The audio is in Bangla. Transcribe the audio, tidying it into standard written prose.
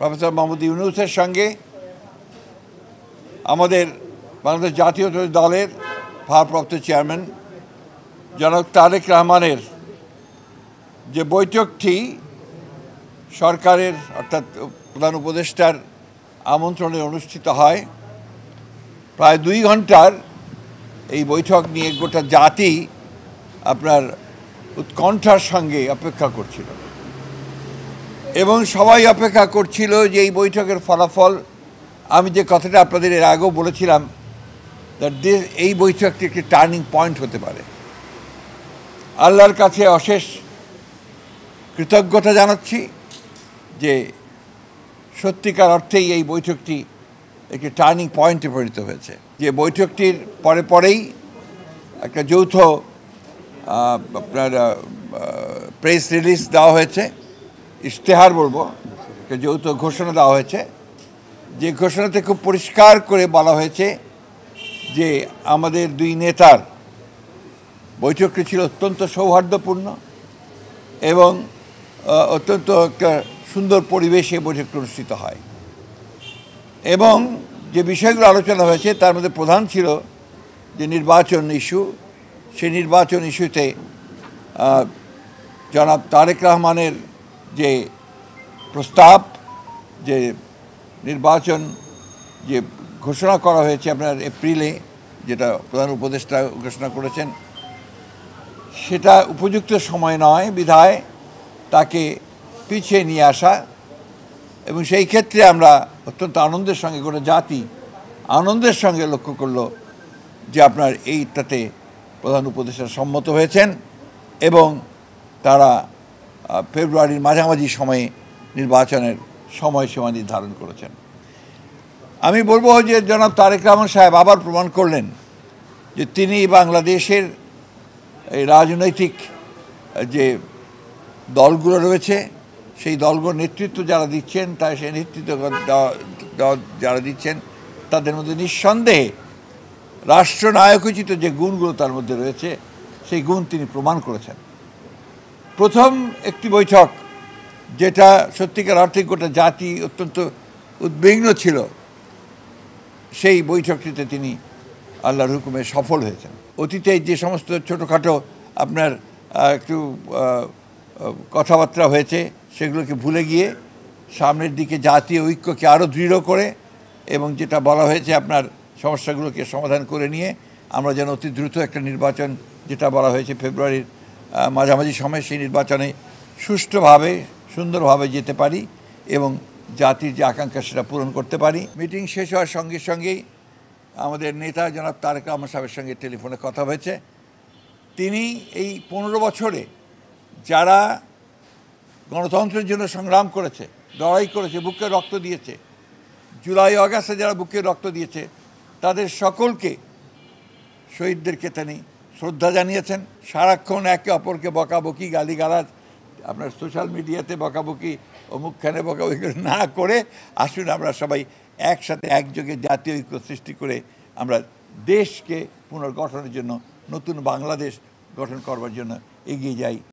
প্রফেসর মোহাম্মদ ইউনূসের সঙ্গে আমাদের বাংলাদেশ জাতীয়তাবাদী দলের ভারপ্রাপ্ত চেয়ারম্যান জনাব তারেক রহমানের যে বৈঠকটি সরকারের অর্থাৎ প্রধান উপদেষ্টার আমন্ত্রণে অনুষ্ঠিত হয়, প্রায় 2 ঘন্টার এই বৈঠক নিয়ে গোটা জাতি আপনার উৎকণ্ঠার সঙ্গে অপেক্ষা করছিল এবং সবাই অপেক্ষা করছিল যে এই বৈঠকের ফলাফল। আমি যে কথাটা আপনাদের এর আগেও বলেছিলাম, এই বৈঠকটি একটি টার্নিং পয়েন্ট হতে পারে। আল্লাহর কাছে অশেষ কৃতজ্ঞতা জানাচ্ছি যে সত্যিকার অর্থেই এই বৈঠকটি একটি টার্নিং পয়েন্টে পরিণত হয়েছে। যে বৈঠকটির পরেই একটা যৌথ আপনার প্রেস রিলিজ দেওয়া হয়েছে, ইশতেহার বলবো, একটা যৌথ ঘোষণা দেওয়া হয়েছে। যে ঘোষণাতে খুব পরিষ্কার করে বলা হয়েছে যে আমাদের 2 নেতার বৈঠকটি ছিল অত্যন্ত সৌহার্দ্যপূর্ণ এবং অত্যন্ত একটা সুন্দর পরিবেশে বৈঠকটি অনুষ্ঠিত হয়। এবং যে বিষয়গুলো আলোচনা হয়েছে তার মধ্যে প্রধান ছিল যে নির্বাচন ইস্যু। সেই নির্বাচন ইস্যুতে জনাব তারেক রহমানের যে প্রস্তাব, যে নির্বাচন যে ঘোষণা করা হয়েছে আপনার এপ্রিলে, যেটা প্রধান উপদেষ্টা ঘোষণা করেছেন, সেটা উপযুক্ত সময় নয় বিধায় তাকে পিছিয়ে নিয়ে আসা। এবং সেই ক্ষেত্রে আমরা অত্যন্ত আনন্দের সঙ্গে, গোটা জাতি আনন্দের সঙ্গে লক্ষ্য করলো যে আপনার এইটাতে প্রধান উপদেষ্টা সম্মত হয়েছেন এবং তারা ফেব্রুয়ারির মাঝামাঝি সময়ে নির্বাচনের সময়সীমা নির্ধারণ করেছেন। আমি বলবো যে জনাব তারেক রহমান সাহেব আবার প্রমাণ করলেন যে তিনি বাংলাদেশের এই রাজনৈতিক যে দলগুলো রয়েছে, সেই দলগুলোর নেতৃত্ব যারা দিচ্ছেন, তাই সেই নেতৃত্ব যারা দিচ্ছেন তাদের মধ্যে নিঃসন্দেহে রাষ্ট্রনায়কোচিত যে গুণগুলো তার মধ্যে রয়েছে, সেই গুণ তিনি প্রমাণ করেছেন। প্রথম একটি বৈঠক যেটা সত্যিকার অর্থে গোটা জাতি অত্যন্ত উদ্বিগ্ন ছিল, সেই বৈঠকটিতে তিনি আল্লাহর হুকুমে সফল হয়েছেন। অতীতে যে সমস্ত ছোটোখাটো আপনার একটু কথাবার্তা হয়েছে, সেগুলোকে ভুলে গিয়ে সামনের দিকে জাতীয় ঐক্যকে আরও দৃঢ় করে এবং যেটা বলা হয়েছে আপনার সমস্যাগুলোকে সমাধান করে নিয়ে আমরা যেন অতি দ্রুত একটা নির্বাচন, যেটা বলা হয়েছে ফেব্রুয়ারির মাঝামাঝি সময়, সেই নির্বাচনে সুষ্ঠুভাবে সুন্দরভাবে যেতে পারি এবং জাতির যে আকাঙ্ক্ষা সেটা পূরণ করতে পারি। মিটিং শেষ হওয়ার সঙ্গে সঙ্গেই আমাদের নেতা জনাব তারেক রহমান সাহেবের সঙ্গে টেলিফোনে কথা হয়েছে। তিনি এই 15 বছরে যারা গণতন্ত্রের জন্য সংগ্রাম করেছে, লড়াই করেছে, বুকে রক্ত দিয়েছে, জুলাই আগস্টে যারা বুকে রক্ত দিয়েছে, তাদের সকলকে, শহীদদেরকে তিনি শ্রদ্ধা জানিয়েছেন। সারাক্ষণ একে অপরকে বকাবকি, গালিগালাজ, আপনার সোশ্যাল মিডিয়াতে বকাবকি, অমুকখানে বকাবকি না করে আসুন আমরা সবাই একসাথে একযোগে জাতীয় ঐক্য সৃষ্টি করে আমরা দেশকে পুনর্গঠনের জন্য, নতুন বাংলাদেশ গঠন করবার জন্য এগিয়ে যাই।